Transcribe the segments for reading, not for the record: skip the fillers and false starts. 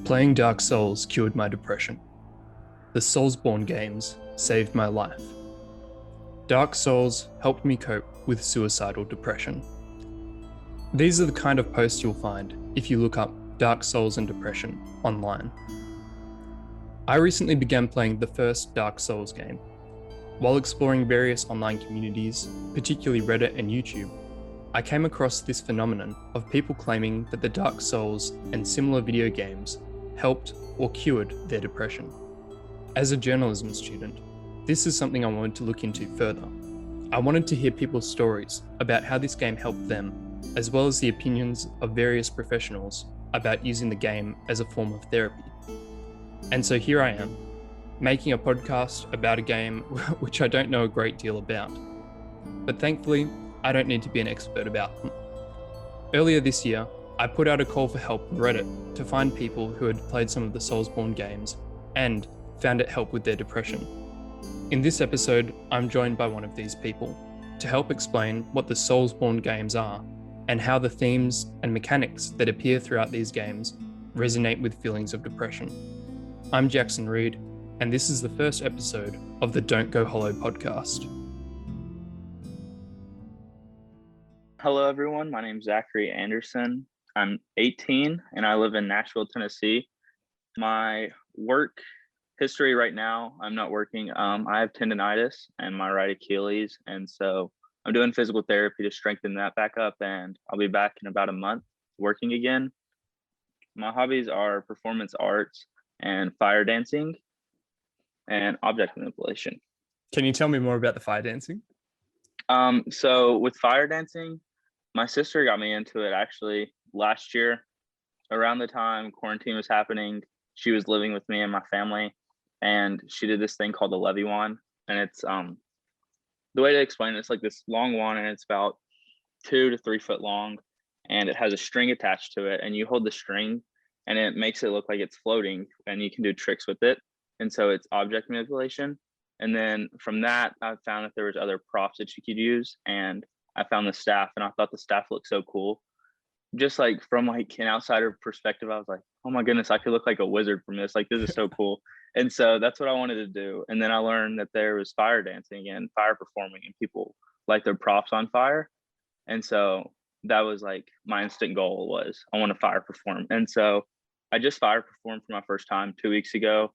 Playing Dark Souls cured my depression. The Soulsborne games saved my life. Dark Souls helped me cope with suicidal depression. These are the kind of posts you'll find if you look up Dark Souls and depression online. I recently began playing the first Dark Souls game. While exploring various online communities, particularly Reddit and YouTube, I came across this phenomenon of people claiming that the Dark Souls and similar video games helped or cured their depression. As a journalism student, this is something I wanted to look into further. I wanted to hear people's stories about how this game helped them, as well as the opinions of various professionals about using the game as a form of therapy. And so here I am, making a podcast about a game which I don't know a great deal about. But thankfully, I don't need to be an expert about them. Earlier this year, I put out a call for help on Reddit to find people who had played some of the Soulsborne games and found it helped with their depression. In this episode, I'm joined by one of these people to help explain what the Soulsborne games are and how the themes and mechanics that appear throughout these games resonate with feelings of depression. I'm Jackson Reed, and this is the first episode of the Don't Go Hollow podcast. Hello, everyone. My name is Zachery Anderson. I'm 18 and I live in Nashville, Tennessee. My work history right now, I'm not working. I have tendonitis and my right Achilles. And so I'm doing physical therapy to strengthen that back up. And I'll be back in about a month working again. My hobbies are performance arts and fire dancing and object manipulation. Can you tell me more about the fire dancing? So with fire dancing, my sister got me into it actually last year. Around the time quarantine was happening, she was living with me and my family, and she did this thing called the levy wand. And it's the way to explain it, it's like this long wand, and it's about 2 to 3 foot long, and it has a string attached to it, and you hold the string and it makes it look like it's floating, and you can do tricks with it. And so it's object manipulation. And then from that, I found that there was other props that you could use, and I found the staff, and I thought the staff looked so cool. Just like from like an outsider perspective, I was like, oh my goodness, I could look like a wizard from this. Like, this is so cool. And so that's what I wanted to do. And then I learned that there was fire dancing and fire performing, and people like their props on fire. And so that was like my instant goal was I want to fire perform. And so I just fire performed for my first time 2 weeks ago,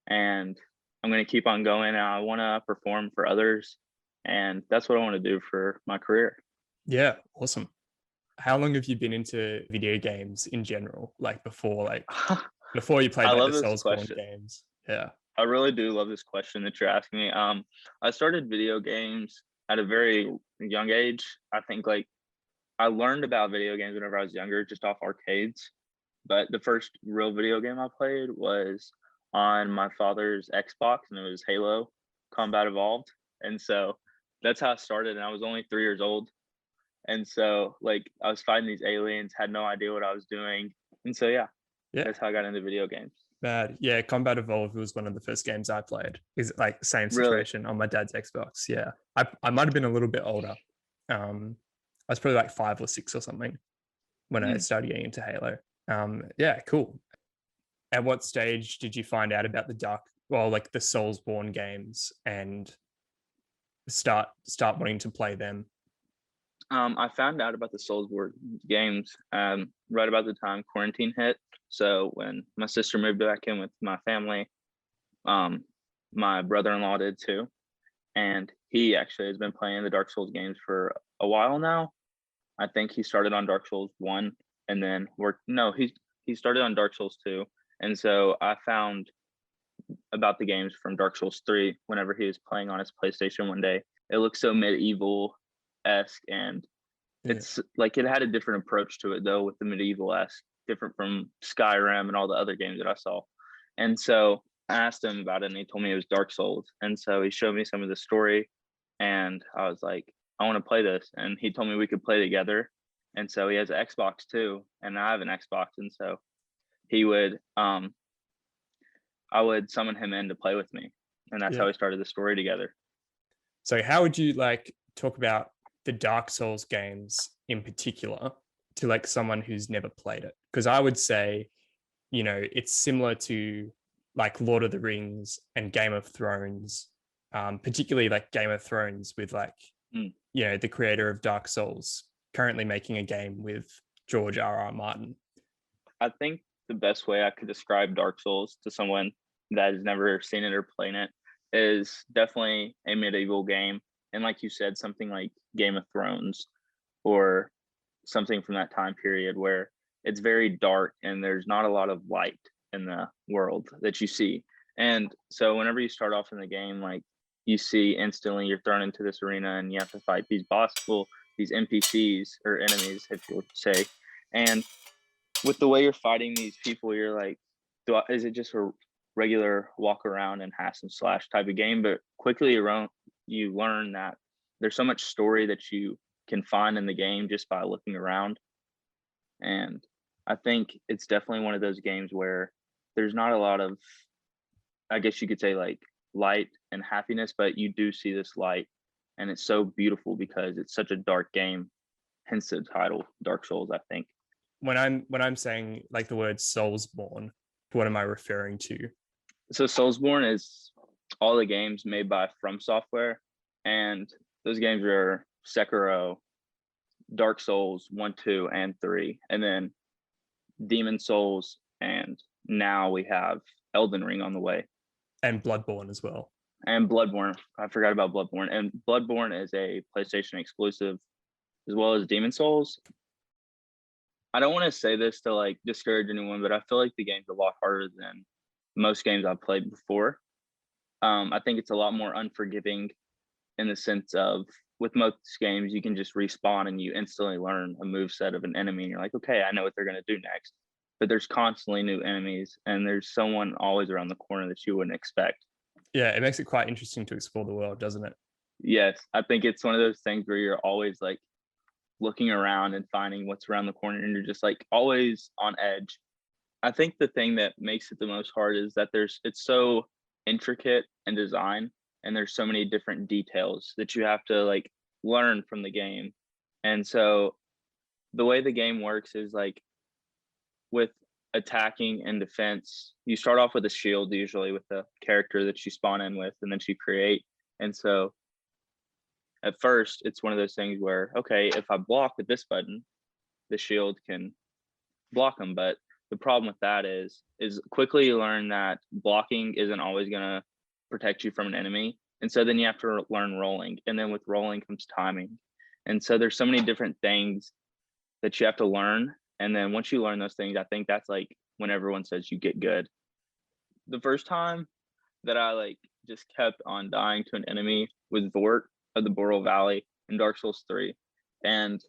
and I'm going to keep on going. I want to perform for others, and that's what I want to do for my career. Yeah, awesome. How long have you been into video games in general? Like before you played like the Soulsborne games? Yeah. I really do love this question that you're asking me. I started video games at a very young age. I think like I learned about video games whenever I was younger, just off arcades. But the first real video game I played was on my father's Xbox, and it was Halo Combat Evolved. And so that's how I started, and I was only 3 years old. And so like I was fighting these aliens, had no idea what I was doing. And so yeah, that's how I got into video games. Bad. Yeah, Combat Evolved was one of the first games I played. Is like same situation on my dad's Xbox. Yeah. I might have been a little bit older. I was probably like 5 or 6 or something when I started getting into Halo. Yeah, cool. At what stage did you find out about the Soulsborne games and start wanting to play them? I found out about the Soulsborne games right about the time quarantine hit. So when my sister moved back in with my family, my brother-in-law did too. And he actually has been playing the Dark Souls games for a while now. I think he started on Dark Souls 1 and then he started on Dark Souls 2. And so I found about the games from Dark Souls 3 whenever he was playing on his PlayStation one day. It looked so medieval-esque, and it's like it had a different approach to it though, with the medieval-esque, different from Skyrim and all the other games that I saw. And so I asked him about it, and he told me it was Dark Souls. And so he showed me some of the story, and I was like, I want to play this. And he told me we could play together. And so he has an Xbox too, and I have an Xbox. And so he would I would summon him in to play with me, and that's how we started the story together. So how would you like talk about the Dark Souls games in particular to like someone who's never played it? Because I would say it's similar to like Lord of the Rings and Game of Thrones, particularly like Game of Thrones with like, Mm. the creator of Dark Souls currently making a game with George R.R. Martin. I think the best way I could describe Dark Souls to someone that has never seen it or played it is definitely a medieval game. And like you said, something like Game of Thrones or something from that time period where it's very dark and there's not a lot of light in the world that you see. And so whenever you start off in the game, like you see instantly you're thrown into this arena and you have to fight these these NPCs or enemies, if you would say. And with the way you're fighting these people, you're like, is it just a regular walk around and hack and slash type of game? But quickly you learn that there's so much story that you can find in the game just by looking around. And I think it's definitely one of those games where there's not a lot of, I guess you could say, like light and happiness, but you do see this light, and it's so beautiful because it's such a dark game, hence the title Dark Souls, I think. When I'm saying like the word Soulsborne, what am I referring to? So Soulsborne is all the games made by From Software, and those games are Sekiro, Dark Souls 1, 2, and 3, and then Demon Souls, and now we have Elden Ring on the way. And Bloodborne as well. And Bloodborne. I forgot about Bloodborne. And Bloodborne is a PlayStation exclusive, as well as Demon Souls. I don't want to say this to like discourage anyone, but I feel like the game's a lot harder than most games I've played before. I think it's a lot more unforgiving in the sense of with most games, you can just respawn and you instantly learn a move set of an enemy. And you're like, okay, I know what they're going to do next. But there's constantly new enemies and there's someone always around the corner that you wouldn't expect. Yeah, it makes it quite interesting to explore the world, doesn't it? Yes, I think it's one of those things where you're always like looking around and finding what's around the corner and you're just like always on edge. I think the thing that makes it the most hard is that it's so intricate in design and there's so many different details that you have to like learn from the game. And so the way the game works is like with attacking and defense, you start off with a shield usually with the character that you spawn in with and then you create. And so at first it's one of those things where, okay, if I block with this button, the shield can block them. But the problem with that is quickly you learn that blocking isn't always going to protect you from an enemy. And so then you have to learn rolling. And then with rolling comes timing. And so there's so many different things that you have to learn. And then once you learn those things, I think that's like when everyone says you get good. The first time that I like just kept on dying to an enemy was Vort of the Boreal Valley in Dark Souls 3. And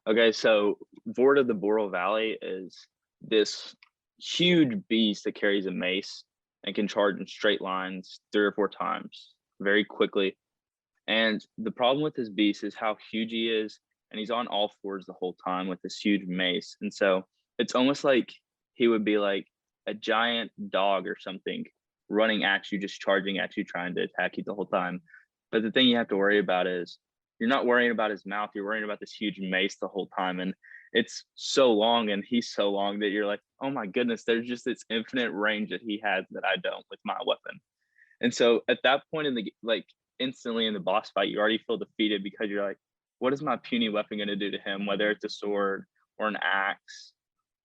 okay, so Vort of the Boreal Valley is this huge beast that carries a mace and can charge in straight lines 3 or 4 times very quickly. And the problem with this beast is how huge he is, and he's on all fours the whole time with this huge mace. And so it's almost like he would be like a giant dog or something running at you, just charging at you, trying to attack you the whole time. But the thing you have to worry about is you're not worrying about his mouth, you're worrying about this huge mace the whole time. And it's so long and he's so long that you're like, oh my goodness, there's just this infinite range that he has that I don't with my weapon. And so at that point in the like instantly in the boss fight, you already feel defeated because you're like, what is my puny weapon going to do to him? Whether it's a sword or an axe,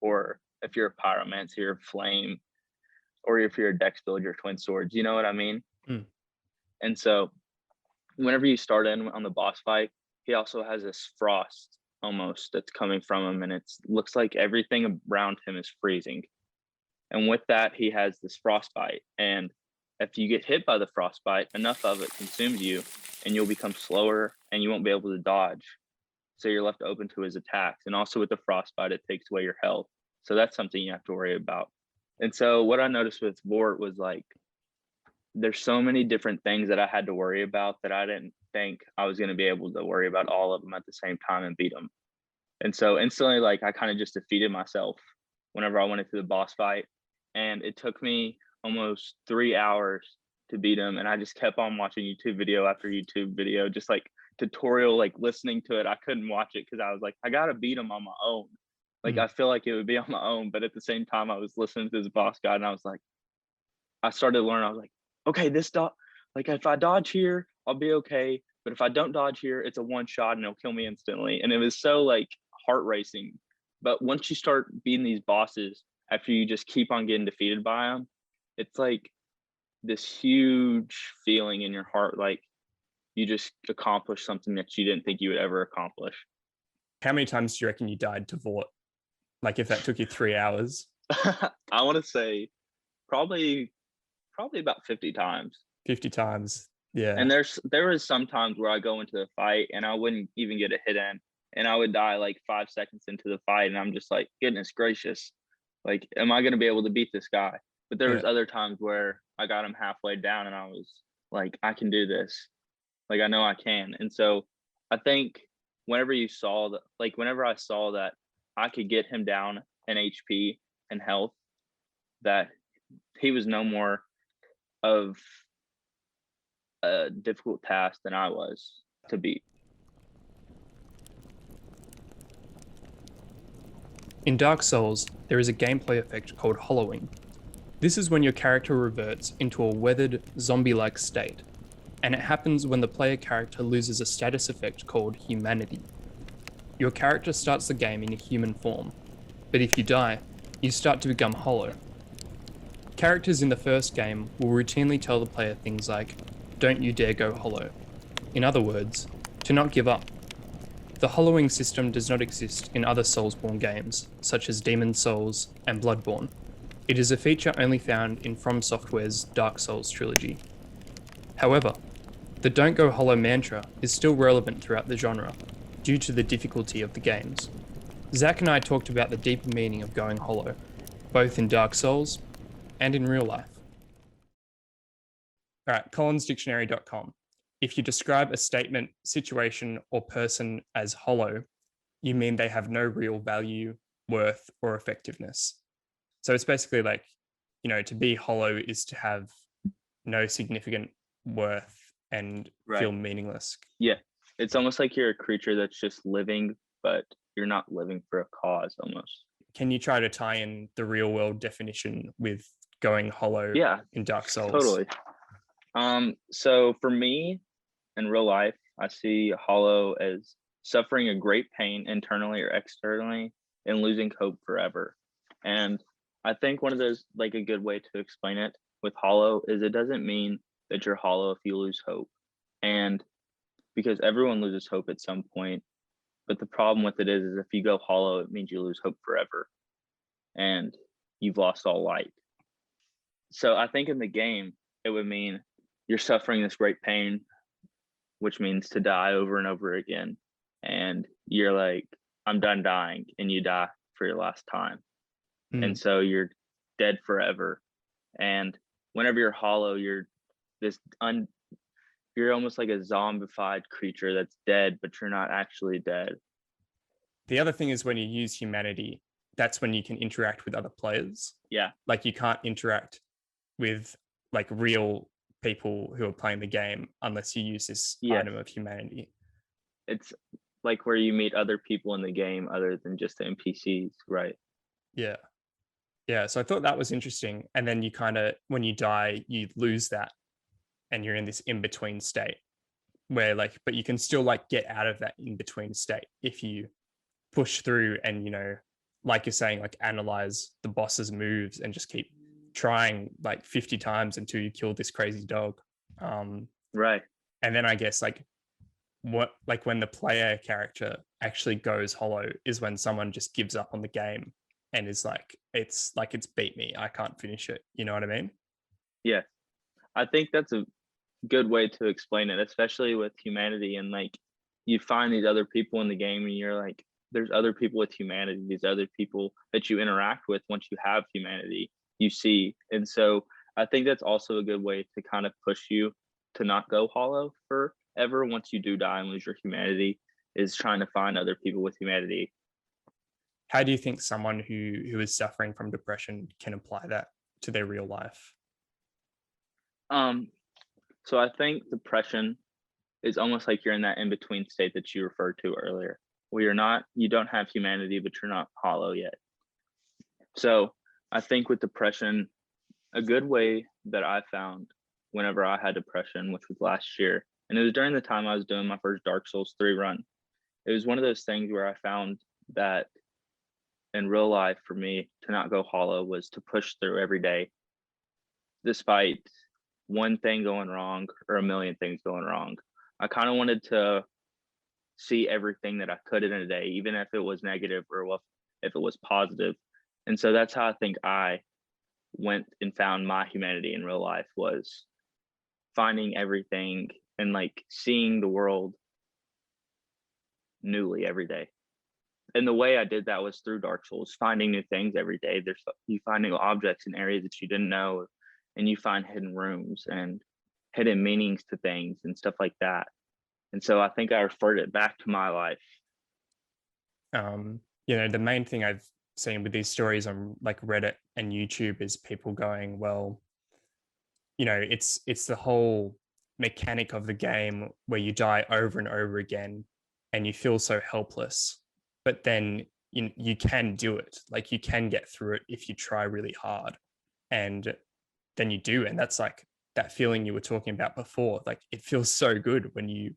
or if you're a pyromancer, flame, or if you're a dex build, your twin swords, you know what I mean? Mm. And so whenever you start in on the boss fight, he also has this frost almost that's coming from him, and it looks like everything around him is freezing. And with that, he has this frostbite, and if you get hit by the frostbite, enough of it consumes you and you'll become slower and you won't be able to dodge. So you're left open to his attacks. And also with the frostbite, it takes away your health. So that's something you have to worry about. And so what I noticed with Vort was like, there's so many different things that I had to worry about that I didn't think I was going to be able to worry about all of them at the same time and beat them. And so instantly, like I kind of just defeated myself whenever I went into the boss fight. And it took me almost 3 hours to beat him. And I just kept on watching YouTube video after YouTube video, just like tutorial, like listening to it. I couldn't watch it because I was like, I got to beat him on my own. Like, Mm. I feel like it would be on my own, but at the same time, I was listening to this boss guy, and I was like, I started to learn. I was like, okay, this dodge, like if I dodge here, I'll be okay. But if I don't dodge here, it's a one shot and it'll kill me instantly. And it was so like heart racing. But once you start beating these bosses, after you just keep on getting defeated by them, it's like this huge feeling in your heart, like you just accomplished something that you didn't think you would ever accomplish. How many times do you reckon you died to Vort? Like if that took you 3 hours? I want to say probably about 50 times. 50 times. Yeah. And there was some times where I go into the fight and I wouldn't even get a hit in, and I would die like 5 seconds into the fight, and I'm just like, goodness gracious, like, am I going to be able to beat this guy? But there was Yeah. other times where I got him halfway down, and I was like, I can do this. Like, I know I can. And so I think whenever I saw that I could get him down in HP and health, that he was no more of a difficult task than I was to beat. In Dark Souls, there is a gameplay effect called hollowing. This is when your character reverts into a weathered, zombie-like state, and it happens when the player character loses a status effect called humanity. Your character starts the game in a human form, but if you die, you start to become hollow. Characters in the first game will routinely tell the player things like, "Don't you dare go hollow." In other words, to not give up. The hollowing system does not exist in other Soulsborne games, such as Demon's Souls and Bloodborne. It is a feature only found in From Software's Dark Souls trilogy. However, the "Don't Go Hollow" mantra is still relevant throughout the genre, due to the difficulty of the games. Zach and I talked about the deeper meaning of going hollow, both in Dark Souls and in real life. All right, collinsdictionary.com. If you describe a statement, situation, or person as hollow, you mean they have no real value, worth, or effectiveness. So it's basically like, to be hollow is to have no significant worth and feel meaningless. Yeah. It's almost like you're a creature that's just living, but you're not living for a cause almost. Can you try to tie in the real world definition with going hollow in Dark Souls? Totally. So for me, in real life, I see hollow as suffering a great pain internally or externally and losing hope forever. And I think one of those, like a good way to explain it with hollow is it doesn't mean that you're hollow if you lose hope. And because everyone loses hope at some point, but the problem with it is if you go hollow, it means you lose hope forever and you've lost all light. So I think in the game, it would mean you're suffering this great pain, which means to die over and over again. And you're like, I'm done dying, and you die for your last time. And so you're dead forever. And whenever you're hollow, you're almost like a zombified creature that's dead, but you're not actually dead. The other thing is when you use humanity, that's when you can interact with other players. Yeah. Like you can't interact with like real people who are playing the game unless you use this item of humanity. It's like where you meet other people in the game other than just the NPCs, right? Yeah. Yeah. So I thought that was interesting. And then you when you die, you lose that and you're in this in-between state where but you can still get out of that in-between state if you push through and, like you're saying, analyze the boss's moves and just keep trying 50 times until you kill this crazy dog. Right. And then I guess when the player character actually goes hollow is when someone just gives up on the game and is it's beat me. I can't finish it. You know what I mean? Yeah. I think that's a good way to explain it, especially with humanity. And you find these other people in the game and you're like, there's other people with humanity, these other people that you interact with once you have humanity, you see. And so I think that's also a good way to kind of push you to not go hollow forever once you do die and lose your humanity, is trying to find other people with humanity. How do you think someone who is suffering from depression can apply that to their real life? So I think depression is almost like you're in that in-between state that you referred to earlier. you don't have humanity, but you're not hollow yet. So I think with depression, a good way that I found whenever I had depression, which was last year, and it was during the time I was doing my first Dark Souls 3 run. It was one of those things where I found that in real life for me to not go hollow was to push through every day, despite one thing going wrong or a million things going wrong. I kind of wanted to see everything that I could in a day, even if it was negative or if it was positive. And so that's how I think I went and found my humanity in real life, was finding everything and like seeing the world newly every day. And the way I did that was through Dark Souls, finding new things every day. You find new objects in areas that you didn't know, and you find hidden rooms and hidden meanings to things and stuff like that. And so I think I referred it back to my life. The main thing I've seen with these stories on like Reddit and YouTube is people going, well, it's the whole mechanic of the game where you die over and over again and you feel so helpless, but then you can do it. Like you can get through it if you try really hard, and then you do. And that's like that feeling you were talking about before. Like it feels so good when you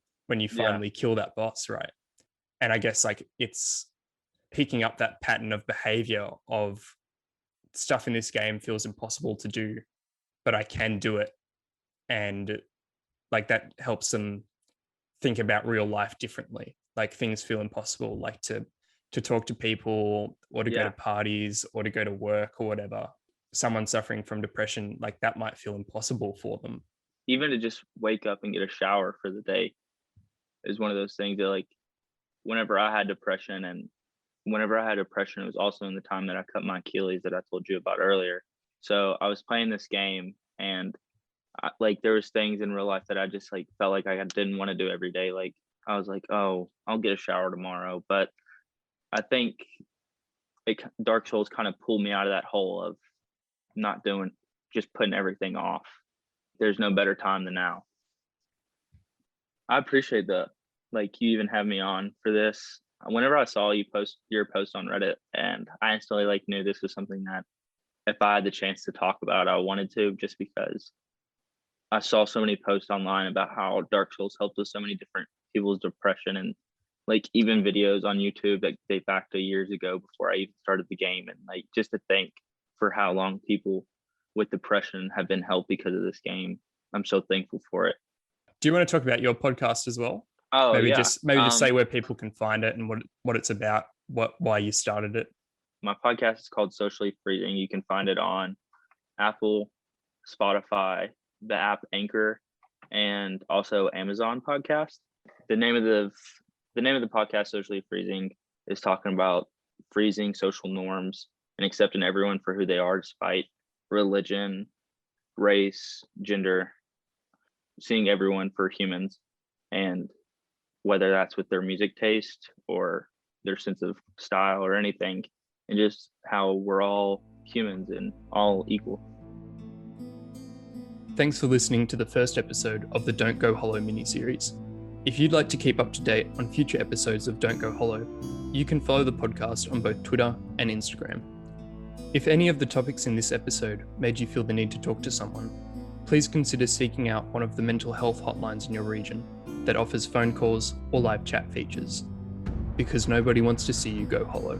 finally kill that boss, right? And I guess like it's picking up that pattern of behavior of stuff in this game feels impossible to do, but I can do it. And like that helps them think about real life differently. Like things feel impossible, like to talk to people or to go to parties or to go to work or whatever. Someone suffering from depression, like that might feel impossible for them. Even to just wake up and get a shower for the day is one of those things that, like, whenever I had depression, it was also in the time that I cut my Achilles that I told you about earlier. So I was playing this game, and there was things in real life that I just like felt like I didn't want to do every day. Like I was like, oh, I'll get a shower tomorrow. But I think Dark Souls kind of pulled me out of that hole of not doing, just putting everything off. There's no better time than now. I appreciate that. Like you even have me on for this. Whenever I saw you post your post on Reddit, and I instantly like knew this was something that if I had the chance to talk about, I wanted to, just because I saw so many posts online about how Dark Souls helped with so many different people's depression, and like even videos on YouTube that date back to years ago before I even started the game. And like just to think for how long people with depression have been helped because of this game. I'm so thankful for it. Do you want to talk about your podcast as well? Oh, maybe yeah. just say where people can find it and what it's about, why you started it. My podcast is called Socially Freezing. You can find it on Apple, Spotify, the app Anchor, and also Amazon Podcast. The name of the podcast, Socially Freezing, is talking about freezing social norms and accepting everyone for who they are, despite religion, race, gender, seeing everyone for humans, and whether that's with their music taste or their sense of style or anything, and just how we're all humans and all equal. Thanks for listening to the first episode of the Don't Go Hollow mini-series. If you'd like to keep up to date on future episodes of Don't Go Hollow, you can follow the podcast on both Twitter and Instagram. If any of the topics in this episode made you feel the need to talk to someone, please consider seeking out one of the mental health hotlines in your region that offers phone calls or live chat features, because nobody wants to see you go hollow.